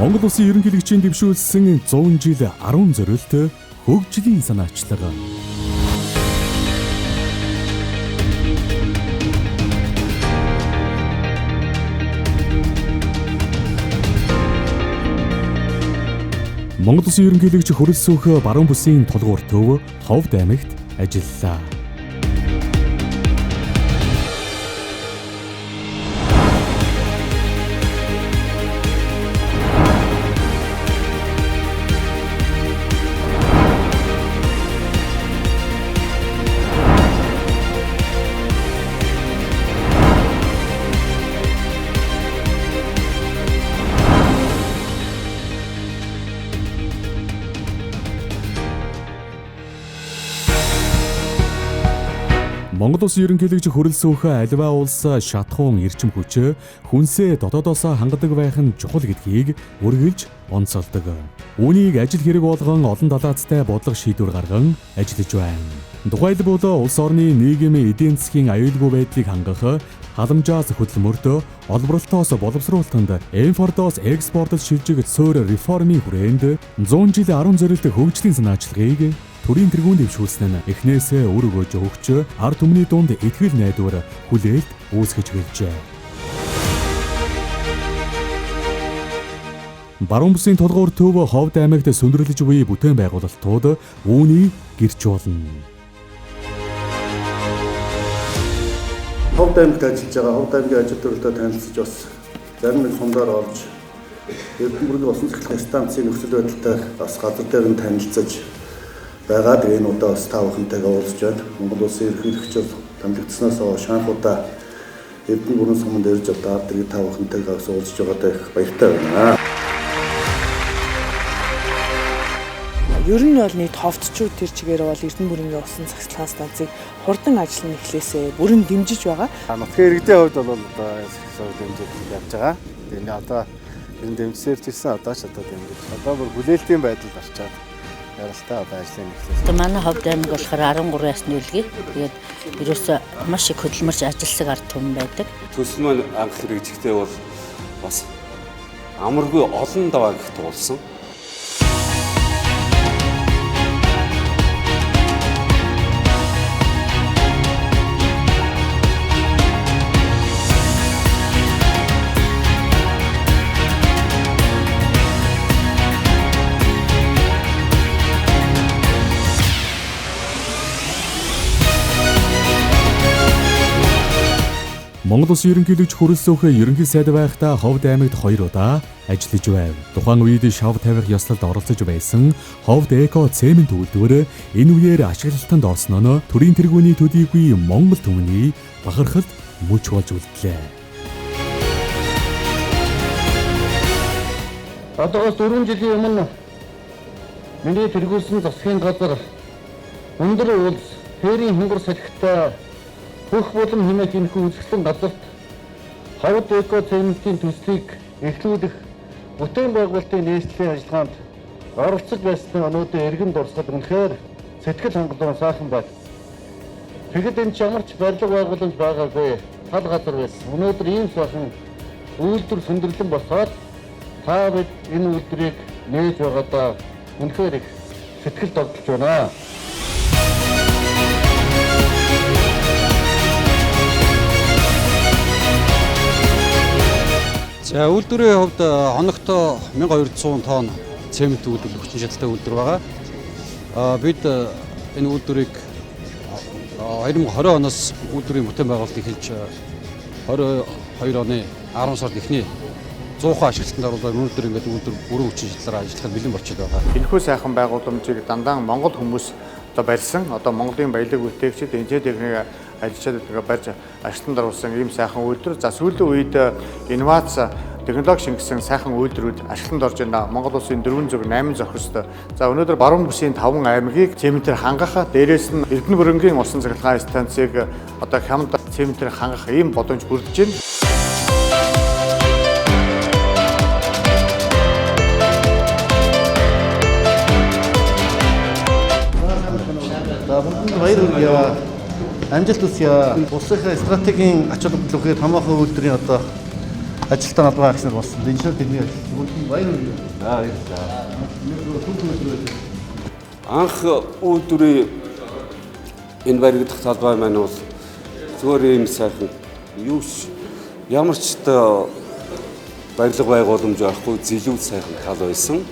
Монгол Улсын ерөнхийлөгчийн дэвшүүлсэн 100 жил 10 зорилт хөгжлийн санаачлага. Монгол Улсын ерөнхийлөгч Хүрэл Сүх баруун бүсийн тулгуур төв Ховд аймагт ажиллалаа. Монгол Улсын ерөнхийлөгч Хүрэл Сүх аливаа улс шатхуун эрчим хүч хүнсээ дотоодоос хангадаг байх нь чухал гэдгийг үргэлж онцолдог. Үүнийг ажил хэрэг болгон олон талаацтай бодлого шийдвэр гарган ажиллаж байна. Тухайлбал улс орны нийгэм эдийн засгийн аюулгүй байдлыг хангах, халамжаас хөдөлмөрт, олборлолтоос боловсруулалтанд, импортоос экспортод шилжих суурь реформын хүрээнд 100 жил 10 зорилт хөгжлийн санаачлагыг төрийн тэргүүнд дэвшүүлсэн нь эхнээсээ үр өгөөж өгч ард түмний дунд итгэл найдвар хүлээлт үүсгэж гэлжээ. Баруун бүсийн тулгуур төв Ховд аймагт сөндөрлөж буй бүтээн байгуулалтууд үүнийг гэрч болно. Ховд аймагт ажиллаж байгаа Ховд аймгийн ажил төрөлтэй танилцж бас зарим нэг сумдаар орж Эрдэнэбургийн усан цэцлэгийн станцын нөхцөл байдалтай бас газар дээр нь танилцаж байгаа. Тэгээ энэ удаа бас та бүхэнтэйгээ уулзж байна. Монгол Улсын ерөнхийлөгчөөр томилогдсноос хойш анхудаа Эрдэнэбургийн суманд ирж одоо тэгээ та бүхэнтэйгээ бас уулзж байгаадаа их баяртай байна. Ер нь бол нийт ховдчууд тэр чигээр бол Эрдэнэбургийн усан цэцлэгийн станцыг хурдан ажил нь эхлээсээ бүрэн дэмжиж байгаа. Нутгийн иргэдийн хувьд бол одоо дэмжиж явж байгаа. Тэгээ одоо энэ дэмжсээр ч гэсэн одоо ч одоо дэмжиж. Одоо бүр хүлээлтийн байдалд орчаад яралтай одоо ажлын эхлэв. Манай Ховд аймаг болохоор 13 ясны үлгий. Тэгээд ерөөсөө маш их хөдөлмөрч ажилласан ард түмэн байдаг. Төсөл маань анх хэрэгжихдээ бол бас амаргүй олон даваа гэх туулсан. Монгол Улсын ерөнхийлөгч Хүрэл Сүх ерөнхий сайд байхдаа Ховд аймагт 2 удаа ажиллаж байв. Тухайн үед шав тавих ёслолд оролцож байсан Ховд Эко цемент үйлдвэр энэ үеэр ашиглалтанд орсон нь төрийн тэргүүний төдийгүй Монгол түмний бахархалд мөч болж үлдлээ. Одоогоос 4 жилийн өмнө миний тэргүүлсэн засгийн газар өндөр улс ферийн хөнгөр салхитай бүх булан хэмээх энэхүү үзэсгэлэн газарт Ховд Эко цементийн төслийг эхлүүлэх бүтээн байгуулалтын нийслэлийн ажиллагаанд оролцож байсан өнөөдөр эргэн дурсгал үнэхээр сэтгэл хангалуун сайхан байна. Тэгэхэд энэ чамарч барилга байгууламж байгаагүй тал газар байсан. Өнөөдөр ийм сайхан үйлдвэр сөндөрлөн босоод та бид энэ үйлдвэрийг нээж байгаадаа үнэхээр их сэтгэл догдолж байна. За үйлдвэрийн хувьд хоногт 1200 тонн цемент үйлдвэр хүчин чадалтай үйлдвэр байгаа. Бид энэ үйлдвэрийг 2020 оноос үйлдвэрийн бүтээн байгуулалт эхэлж 22 оны 10 сард эхний 100% ашиглалтанд оруулаад өнөөдөр ингээд үйлдвэр бүрэн хүчин чадлаараа ажиллахад бэлэн болчиход байгаа. Энэхүү сайхан байгууламжийг дандаа Монгол хүмүүс одоо барьсан. Одоо Монголын баялаг бүтээгчид энэжээ техник ажиллаж барьж ашиглалтанд оруулсан ийм сайхан үйлдвэр. За сүүлийн үед инновац технологи шингэсэн сайхан үйлдвэрүүд ашиглалтанд орж байна. Монгол Улсын 408 зохист. За өнөөдөр баруун бүсийн 5 аймгийг цементээр хангах, дээрээс нь Эрдэнэбургийн усан цэцлэгийн станцыг одоо хямд цементээр хангах ийм боломж бүрдэж байна. Баяр хүргэе. Амжилт хүсье. Улсын стратегийн ач холбогдол өгөхөд томоохон үйлдвэрийн одоо ажилтаа над байгснаар болсон. Инженер тэдний ажил. Баяр Анх үйлдвэрийн энэ баригдах талбай маань бол зүгээр юм сайхан ямар ч барилга байгууламж авахгүй зилүү сайхан тал байсан.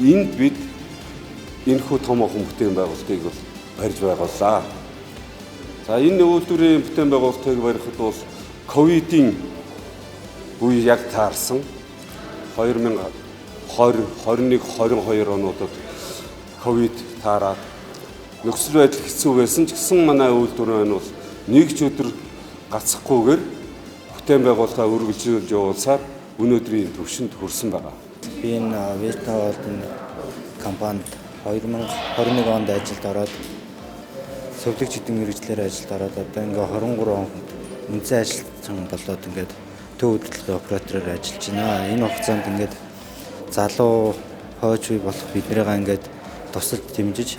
Энд бид энэхүү томоохон бүтээн байгуулалтыг бол барьж байгууллаа. За энэ үйлдвэрийн бүтээн байгуулалтыг барихад бол ковидын үе яг таарсан 2020-21-22 онуудад ковид таараад нөхцөл байдал хэцүү байсан ч гэсэн манай үйлдвэр маань бол нэг ч өдөр гацхгүйгээр бүтээн байгуулалтаа үргэлжлүүлж явуулсаар өнөөдрийн түвшинд хүрсэн байна. Би энэ Вестнавалд компанид 2021 онд ажилд ороод сувлэгч эдийн мэргэжлэр ажилд ороод одоо ингээ 23 он үнцэн ажилтсан болоод ингээд төв хөдөлгөөний оператороор ажиллаж байна. Энэ хугацаанд ингээд залуу хойч үе болох биднийгээ ингээд тусалж дэмжиж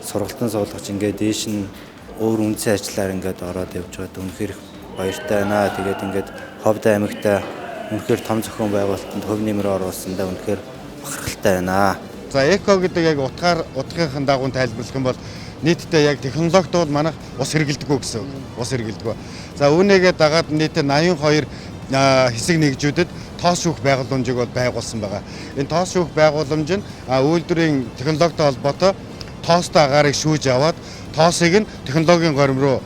сургалтын суулгаж ингээд дээш нь өөр үнцэн ажиллаар ингээд ороод явж байгаа. Үнэхээр баяртай байна. Тэгээд ингээд Ховд аймагта үнэхээр том зохион байгуулалтанд хөв нэмэр оруулсандаа үнэхээр бахархалтай байна. За эко гэдэг яг утгынхын дагуу тайлбарлах юм бол нийтдээ яг технологид бол манайх ус хэрэглэдэггүй гэсэн үг. Ус хэрэглэдэггүй. За үүнийгээ дагаад нийтдээ 82 хэсэг нэгжүүдэд тоос шүүх байгууламжийг бол байгуулсан байгаа. Энэ тоос шүүх байгууламж нь үйлдвэрийн технологитой холбоотой тоостой агаарыг шүүж аваад тоосыг нь технологийн горим руу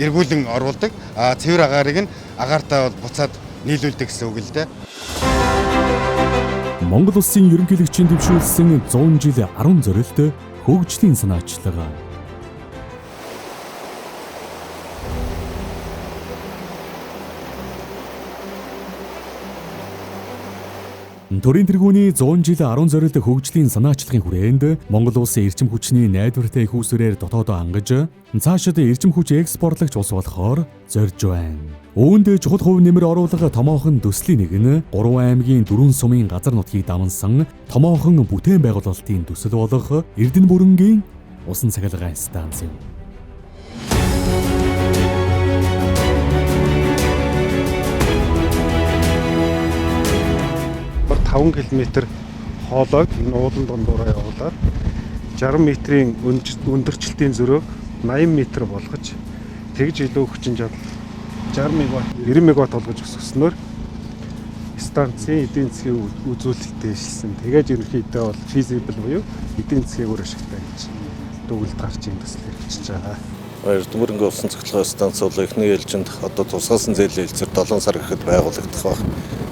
эргүүлэн оруулдаг. Цэвэр агаарыг нь агаартай бол буцаад нийлүүлдэг гэсэн үг л дээ. Монгол улсын ерөнхийлөгчийн дэвшүүлсэн 100 жил 10 зорилт хөгжлийн санаачлага. Төрийн тэргүүний 100 жил 10 зорилт хөгжлийн санаачлагын хүрээнд Монгол улсын эрчим хүчний найдвартай их усүрээр дотоодоо хангаж цаашид эрчим хүч экспортлогч улс болохоор зорж байна. Үүнд чухал хувь нэмэр оруулах томоохон төслийн нэг нь 3 аймгийн 4 сумын газар нутгийг дамнсан томоохон бүтээн байгуулалтын төсөл болох Эрдэнэ бүрэнгийн усан цахилгаан станц юм. 5 км хоолойг энэ уулан дундуур явуулаад 60 метрийн өндөрчлөлтийн зөрөөг 80 м болгож тэгж илүү хүчин чадал 60 МВт 90 МВт болгож өсгснөөр станцын эдийн засгийн үзүүлэлттэй шилсэн. Тэгээд ерөнхийдөө бол feasible буюу эдийн засгийн үр ашигтай гэж дүгнэлт гарч ийн төсөл хэрэгжиж байгаа. Эрдэнэ бүрэнгийн усан цахилгаан станц бол эхний ээлжинд одоо тусгаалсан зээлийн хэлцээр 7 сар гэхэд байгуулагдах баг.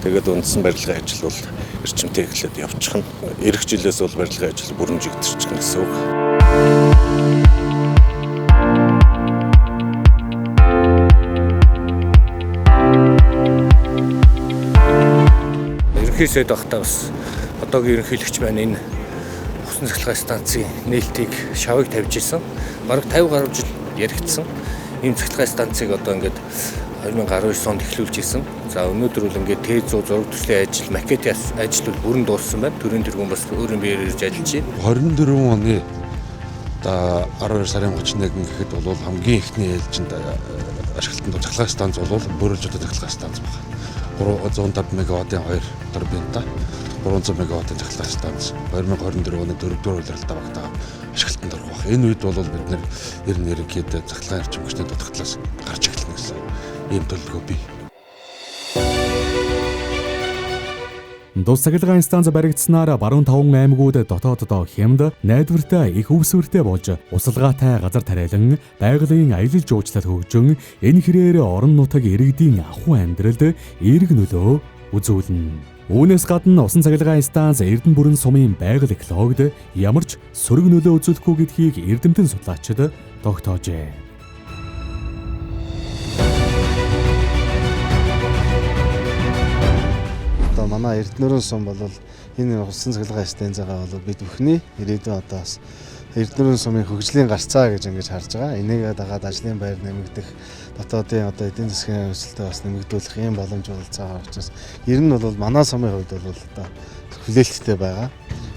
Тэгээд үндсэн барилгын ажил бол эрчимтэй эхлээд явчих нь. Ирэх жилээс бол барилгын ажил бүрэн жигдэрчих гэсэн үг. Ерөнхий сайд багтаа бас одоогийн ерөнхийлөгч байна энэ усан цахилгаан станцын нээлтийг шавыг тавьж исэн. Бараг 50 гаруй жил яригдсан. Энэ цахилгаан станцыг одоо ингээд 2019 онд эхлүүлж исэн. За өнөөдөр бол ингээд Т100 зураг төслийн ажил, макетын ажил бол бүрэн дууссан байна. Төрийн тэргүүн бас өөрийн биеэр ирж ажиллаж байна. 24 оны одоо 12 сарын 31 гэхэд бол хамгийн ихний ээлжинд ашиглалтанд цахилгаан станц бол Бөөрөлжөд цахилгаан станц байна. 350 МВт-ийн 2 турбинтай 300 МВт-ийн цахилгаан станц 2024 оны 4-р улиралтай багтаа ашиглалтанд орох баг. Энэ үед бол бид нэр ерөнхийдөө цахилгаан эрчим хүчний дутагдлаас гарч эхэлнэ гэсэн ийм төлөвлөгөө бий. Дус цахилгаан станц баригдсанаар баруун 5 аймагуд дотооддоо хямд найдвартай их өвсвөртэй болж усалгаатай газар тариалан байгалийн аялал жуулчлал хөгжин энэ хэрээр орон нутаг иргэдийн ахуй амьдралд эерэг нөлөө үзүүлнэ. Үүнээс гадна усан цахилгаан станц Эрдэнэ бүрэн сумын байгаль экологид ямар ч сөрөг нөлөө үзүүлэхгүй гэдгийг эрдэмтэн судлаачид тогтоожээ. Манай Эрдэнэ сум бол энэ усан цахилгаан станцгаа бол бид бүхний ирээдүйн одоо бас Эрдэнэ сумын хөгжлийн гарцаа гэж ингэж харж байгаа. Энийг дагаад ажлын байр нэмэгдэх, дотоодын одоо эдийн засгийн өсөлтөө бас нэмэгдүүлэх ийм боломж олцоо учраас ер нь бол манай сумын хувьд бол одоо хүлээлттэй байгаа.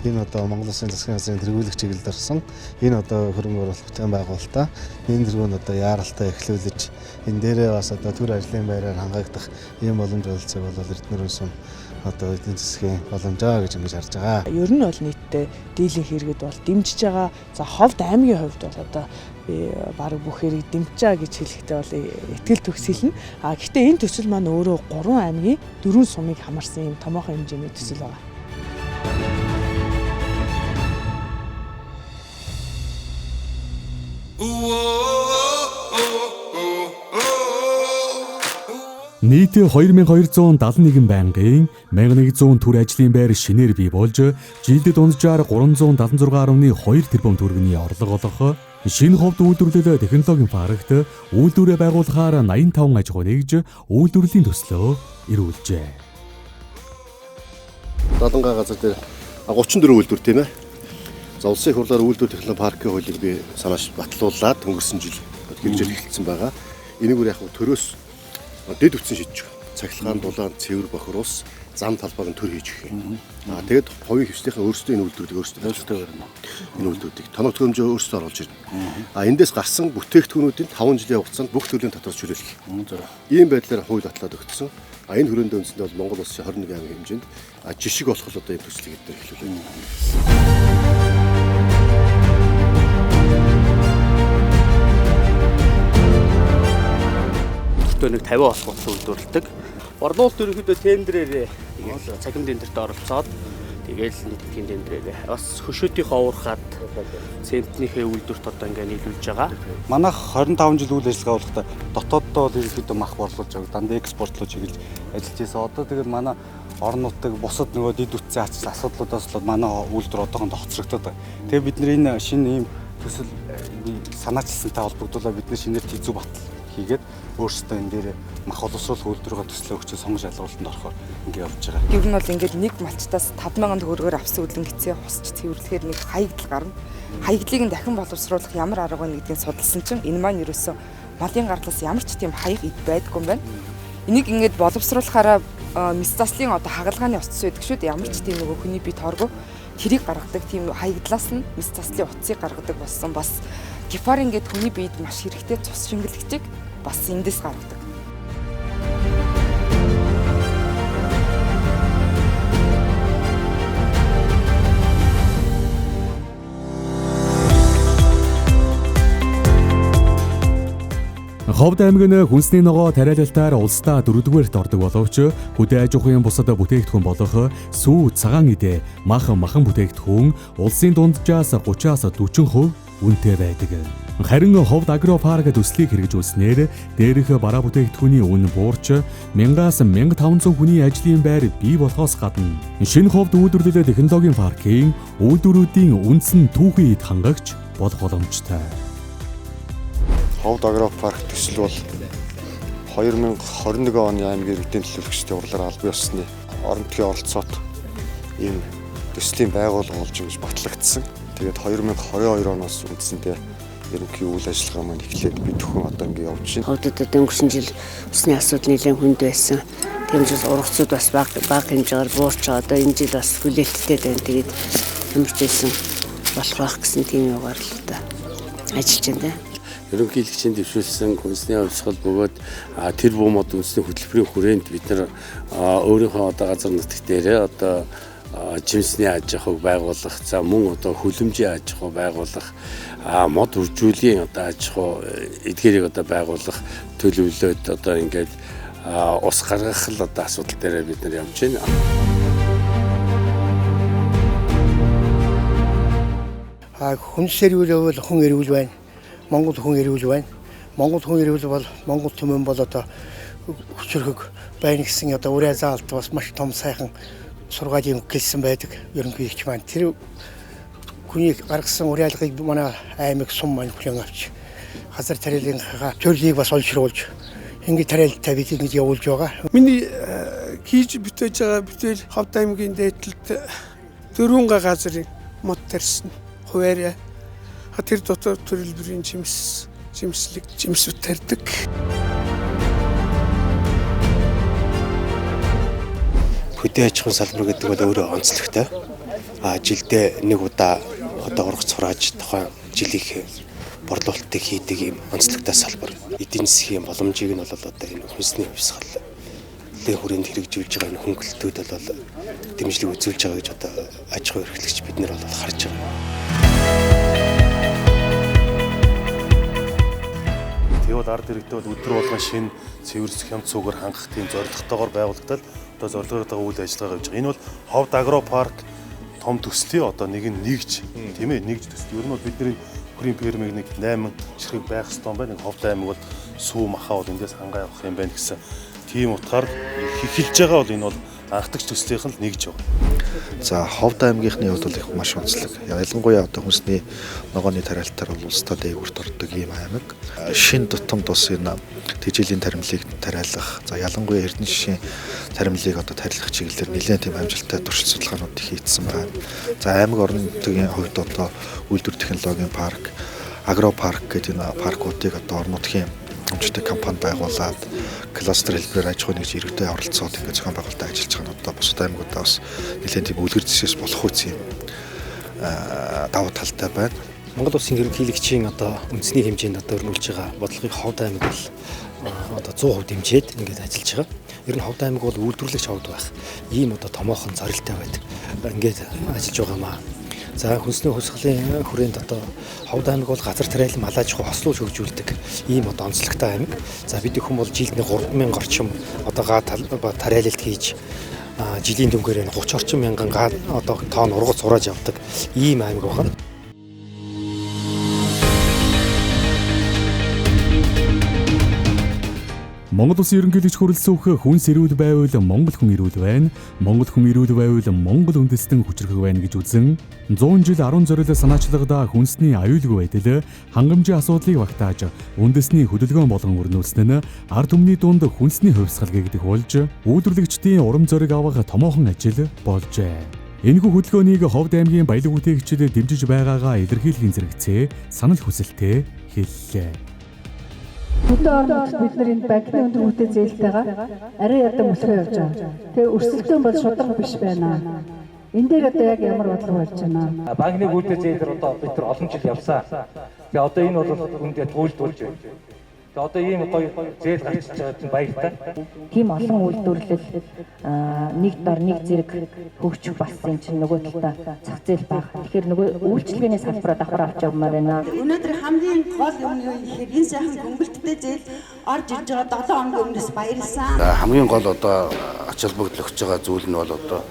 Энэ одоо Монгол Улсын засгийн газрын тэргүүлэх чиглэлд орсон энэ одоо хөрөнгө оруулалт бүтээн байгуулалтаа энэ тэргүүн одоо яаралтай эхлүүлж энэ дээрээ бас одоо төр ажлын байраар хангагдах ийм боломж олцыг бол Эрдэнэ улсын одоо эдийн засгийн боломжоо гэж ингэж харж байгаа. Ер нь бол нийтдээ дийлэнх иргэд бол дэмжиж байгаа. За Ховд аймгийн хувьд бол одоо би баг бүх хэрэг дэмжиж байгаа гэж хэлэхдээ бол итгэл төгсөлнө. Гэхдээ энэ төсөл маань өөрөө 3 аймгийн 4 сумыг хамарсан юм томоохон хэмжээний төсөл байгаа. Нийт 2271 байнгын 1100 төр ажлын байр шинээр бий болж жилдээ дунджаар 376.2 тэрбум төгрөгийн орлого олгох шинэ Ховд үйлдвэрлэл технологийн паркт үйлдвэрээ байгуулахаар 85 аж ахуй нэгж үйлдвэрлэлийн төслөө эрүүлжээ. Далангаа газар дээр 34 үйлдвэр тийм ээ. За улсын их хурлаар үйлдвэр технологи паркийн хуулийг би санааш батлуулаад өнгөрсөн жил хэрэгжил эхэлсэн байгаа. Энийг үр яг төрөөс дэд үтсэн шийдэж байгаа. Цахилгаан, дулаан, цэвэр бохирус, зам талбайг нь төр хийж өгөх юм. Тэгээд хувийн хвшнийхээ өөрсдөө энэ үйлдвэрүүдийг өөрсдөө барьна. Энэ үйлдвэрүүдийг тоног төхөөрөмжөө өөрсдөө оруулж ирнэ. Эндээс гарсан бүтээгдэхүүнүүдийн 5 жилийн хугацаанд бүх төрлийн татвар чөлөөлөх. Ийм байдлаар хууль батлаад өгсөн. Энэ хөрөндөө үндсэндээ бол Монгол улсын 21 аймгийн хэмжээнд жишг болох л одоо энэ төслийг эдгээр эхлүүлээ. Нэг 50 болох болсон үйлдвэрлэдэг. Борлуулалт ерөнхийдөө тендерээр тэгэл цахим тендерт оролцоод тэгэл тэтгэн тендерээр бас хөшөөтийнхөө уурхаад цементнийхээ үйлдвэрт одоо ингээ нийлүүлж байгаа. Манайх 25 жил үйл ажиллагаа болохтой дотооддоо бол ерөнхийдөө мах борлуулж байгаа. Дандаа экспортлоо чиглэж ажиллаж байсан. Одоо тэгэл манай орон нутаг бусад нөгөө дид үтцэн асуудлуудаас бол манай үйлдвэр одоохондоо хоцрогдоод байгаа. Тэгээ бид нэр энэ шинэ ийм төсөл санаачилсантай холбогдуулаад бид нэр шинээр зүй батал хийгээд өөрсдөө энэ дээр мах боловсруулах үйлдвэрийн төслөө өгч сонгож ялгуулалтанд орохоор ингэ явж байгаа. Ер нь бол ингээд нэг малчтаас 5,000 төгрөгөөр авсан үлэнгицээ хусч цэвэрлэхээр нэг хаягдл гарна. Хаягдлыг нь дахин боловсруулах ямар арга байна гэдгийг судалсан чинь энэ маань ерөөсөө малын гарлаас ямар ч тийм хаяг эд байдгүй юм байна. Энийг ингээд боловсруулахаараа мис заслын одоо хагалгааны утас байдаг шүү дээ. Ямар ч тийм нөгөө хүний бие тооргүй тэрийг гаргадаг тийм хаягдлаас нь мис заслын утсыг гаргадаг болсон бас гепар ингээд хүний биед маш хэрэгтэй цус шингэлэгчийг бас эндээс гаргадаг. Ховд аймгийн хүнсний ногоо тариалалтаар улсдаа 4-р ордог боловч хөдөө аж ахуйн бусад бүтээгдэхүүн болох сүү, цагаан идэ, махан бүтээгдэхүүн улсын дунджаас 30-аас 40% үнэтэй байдаг. Харин Ховд агропарк төслийг хэрэгжүүлснээр дээрх бараа бүтээгдэхүүний үн буурч 1000-аас 1500 хүний ажлын байр бий болохоос гадна шинэ Ховд үйлдвэрлэл технологийн паркийн үйлдвэрүүдийн үндсэн түүхийд хангагч болох боломжтой. Ховд агропарк төсөл бол 2021 оны аймгийн иргэдийн төлөөлөгчдийн урлаар албан ёсны орон нутгийн оролцоот ийм төслийн байгууллага болж ингэж батлагдсан. Тэгээд 2022 оноос үндсэндээ ерөнхий үйл ажиллагаа маань эхлээд бид бүхэн одоо ингэ явж байна. Ховдод өнгөрсөн жил усны асуудал нэлээд хүнд байсан. Тэгмжил ургацууд бас бага хэмжээгээр буурч одоо энэ жил бас хүлээлттэй байна. Тэгээд ямар ч байсан болох байх гэсэн тийм югаар л та ажиллаж байна. Ерөнхийлөгчийн дэвшүүлсэн хүнсний хувьсгал бөгөөд тэр бомод үндэсний хөтөлбөрийн хүрээнд бид нар өөрийнхөө одоо газар нутагт дээрээ одоо жимсний аж ахуйг байгуулах, за мөн одоо хөлөмжийн аж ахуй байгуулах, мод үржүүлийн одоо аж ахуй эдгээрийг одоо байгуулах төлөвлөлөөд одоо ингээд ус гаргах л одоо асуудал дээр бид нар явж байна. Хүнс эрүүл бол хүн эрүүл байна. Монгол хүн эрүүл байна. Монгол хүн эрүүл бол Монгол түмэн бол одоо хүчрхэг байна гэсэн одоо ураа заалт бас маш том сайхан сургаалын гэлсэн байдаг. Ерөнхийлөгч маань тэр хүний гаргасан уриалгыг манай аймаг сум маань бүлээн авч газар тариалгынхаа төрлийг бас олшруулж ингэ тариалалтаа бид ингэж явуулж байгаа. Миний хийж бүтээж байгаа бүтээл Ховд аймгийн дээдлэлд 4 газрын мод тарьсан хуваарь тэр дотор төрөлбөрийн жимслэг жимсүүд тарьдаг. Хөдөө аж ахуйн салбар гэдэг бол өөрөө онцлогтой. жилдээ нэг удаа одоо ургац хурааж тухайн жилийн борлуулалтыг хийдэг ийм онцлогтой салбар. Эдийн засгийн боломжийг нь бол одоо энэ хүнсний хувьсгал дэх хүрээнд хэрэгжүүлж байгаа энэ хөнгөлөлтүүд бол дэмжлэг үзүүлж байгаа гэж одоо аж ахуй эрхлэгч бид нар бол харж байгаа. Тэгвэл ард иргэдэд бол өдөр болгон шинэ цэвэрс хямд цугаар хангах тийм зорилготойгоор байгуулагдаад одоо зорилготой үйл ажиллагаа явуулж байгаа. Энэ бол Ховд агропарк том төслийн одоо нэгж тийм ээ нэгж төсөл. Ер нь бол бидний хүрийн фермийг нэг 8 ширхэг байх ёстой юм байна. Нэг Ховд аймаг бол сүү махаа бол эндээс хангаа явах юм байна гэсэн тийм утгаар эхэлж байгаа бол энэ бол анхдагч төслийнх нь нэгж байгаа. За Ховд аймгийнхны хувьд их маш онцлог. Ялангуяа одоо хүнсний ногооны тариалтаар бол улстай дээгүүрт ордог ийм аймаг. Шин тутамд бас энэ тэжээлийн таримлыг тариалах, за ялангуяа Эрдэнэ шишийн таримлыг одоо тарилах чиглэлээр нэлээд тийм амжилттай туршилт судалгаанууд хийгдсэн байна. За аймаг орон нутгийн хувьд одоо үйлдвэр технологийн парк, агропарк гэдэг энэ паркуудыг одоо орон нутгийн амжилттай компани байгуулад кластер хэлбэрээр аж ахуйн нэгж иргэдэд оролцоод ингээд зохион байгуулалтад ажиллаж байгаа нь одоо бусад аймагуудаа бас нэлээд тийм үлгэр зэсээс болох үс юм давуу талтай байна. Монгол улсын ерөнхийлөгчийн одоо үндэсний хэмжээнд одоо өрнүүлж байгаа бодлогыг Ховд аймаг бол одоо 100% дэмжиж ингээд ажиллаж байгаа. Ер нь Ховд аймаг бол үйлдвэрлэгч Ховд байх. Ийм одоо томоохон зорилттой байдаг. Ингээд ажиллаж байгаа маа. За хүнсний хувьсгалын хүрээнд одоо Ховд аймаг бол газар тариалан мал аж ахуй хослуулж хөгжүүлдэг ийм одоо онцлогтой аймаг. За бид хүн бол жилд 3000 орчим одоо га тариалалт хийж жилийн дүнгээр 30 орчим мянган га одоо тоон ургац хурааж явдаг ийм аймаг байна. Монгол Улсын ерөнхийлөгч хүрэлцүүлэх хүнс эрүүл байвал Монгол хүн эрүүл байна. Монгол хүн эрүүл байвал Монгол үндэстэн хүчрэх байна гэж үзэн 100 жил 10 зориулсан санаачлагда хүнсний аюулгүй байдал хангамжийн асуудлыг багтааж үндэсний хөдөлгөөн болгон өрнүүлсэн нь ард түмний дунд хүнсний хувьсгал гэгдэх болж үйлдвэрлэгчдийн урам зориг авах томоохон ажил болжээ. Энэхүү хөдөлгөөнийг Ховд аймгийн баялаг бүтээгчид дэмжиж байгаагаа илэрхийлэхийн зэрэгцээ санал хүсэлтээ хэллээ. Хөдөө орон нутгад бид нар энэ банкны өндөр үнэтэй зээлтэйгээ арай ядан мөлхөө явж байгаа. Тэгээ өрсөлдөөн бол шударга биш байна. Энэ дээр одоо яг ямар бодлого болж байна? Банкны үнэтэй зээлээр одоо бид нар олон жил явсан. Тэгээ одоо энэ бол үндэ туйлдуулж байна. Тэгээ одоо ийм гоё зээл гарч байгаа чинь баяртай. Тийм олон үйлдвэрлэл нэг дор нэг зэрэг хөгжих болсон чинь нөгөө талдаа зах зээл баг. Тэгэхээр нөгөө үйлчлэгээний салбараа давхар авч явмаар байна. Өнөөдөр хамгийн гол юм юу гэхээр энэ сайхан хөнгөлөлттэй зээл орж ирж байгаа 7 хоногийн өмнөөс баярлсан. Хамгийн гол одоо ач холбогдол өгч байгаа зүйл нь бол одоо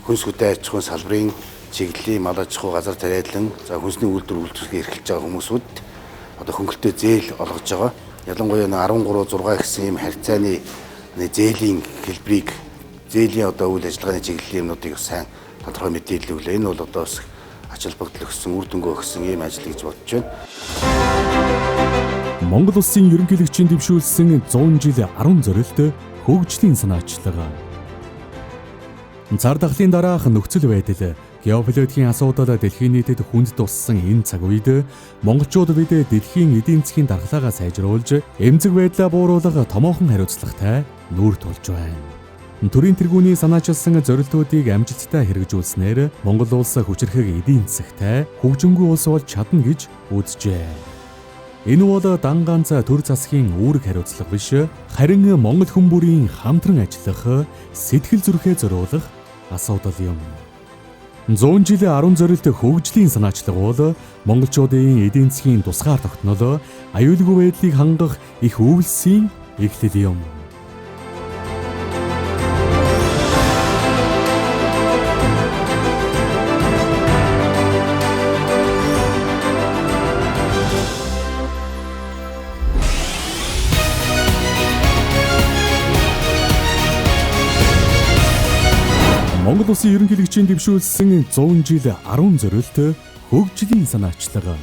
хүнс хөдөө аж ахуйн салбарын чиглэлийн мал аж ахуй газар тариалан за хүнсний үйлдвэр үйлдвэрлэхийг эрхэлж байгаа хүмүүсүүд одоо хөнгөлөлттэй зээл олгож байгаа. Ялангуяа 13-6 гэсэн ийм харьцааны зээлийн хэлбэрийг зээлийн одоо үйл ажиллагааны чиглэлийн юмнуудыг сайн тодорхой мэдээлэл өглөө. Энэ бол одоо бас ач холбогдол өгсөн, үр дүнгээ өгсөн ийм ажил гэж бодож байна. Монгол Улсын ерөнхийлөгчийн дэвшүүлсэн 100 жил 10 зорилт хөгжлийн санаачлага. Цар тахлын дараах нөхцөл байдал, геополитикийн асуудал дэлхийн нийтэд хүнд туссан энэ цаг үед монголчууд бид дэлхийн эдийн засгийн дархлаагаа сайжруулж, эмзэг байдлаа бууруулах томоохон хариуцлагатай нүүр тулж байна. Төрийн тэргүүний санаачилсан зорилтуудыг амжилттай хэрэгжүүлснээр Монгол улс хүчрхэг эдийн засагтай хөгжингүй улс болж чадна гэж үзжээ. Энэ бол дан ганц төр засгийн үүрэг хариуцлага биш, харин Монгол хүн бүрийн хамтран ажиллах, сэтгэл зүрэхээ зориулах асуудал юм. 100 жил 10 зорилт хөгжлийн санаачлага бол монголчуудын эдийн засгийн тусгаар тогтнол, аюулгүй байдлыг хангах их өвлсийн эхлэл юм. Монгол Улсын ерөнхийлөгчийн дэвшүүлсэн 100 жил 10 зорилт хөгжлийн санаачлага.